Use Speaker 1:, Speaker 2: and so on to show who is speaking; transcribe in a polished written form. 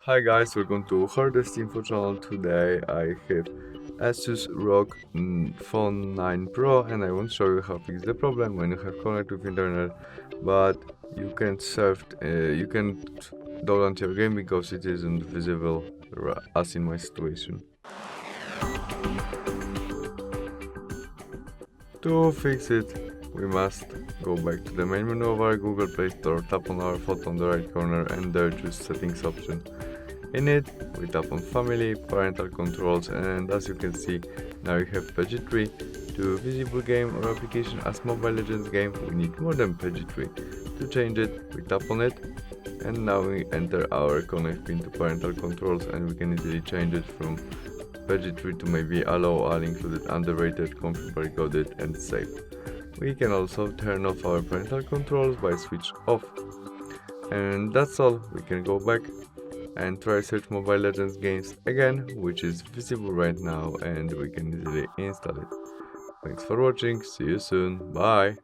Speaker 1: Hi guys, welcome to HardReset.Info channel. Today I have ASUS ROG Phone 9 Pro and I won't show you how to fix the problem when you have connect with internet, but you can't download your game because it isn't visible as in my situation. To fix it, we must go back to the main menu of our Google Play Store, tap on our photo on the right corner and there choose settings option. In it, we tap on Family, Parental Controls, and as you can see, now we have PG3. To visible game or application as Mobile Legends game, we need more than PG3. To change it, we tap on it, and now we enter our connect pin to Parental Controls, and we can easily change it from PG3 to maybe allow all included, underrated, confirm recorded, and saved. We can also turn off our Parental Controls by switch off. And that's all. We can go back and try search Mobile Legends games again, which is visible right now, and we can easily install it. Thanks for watching, see you soon, bye!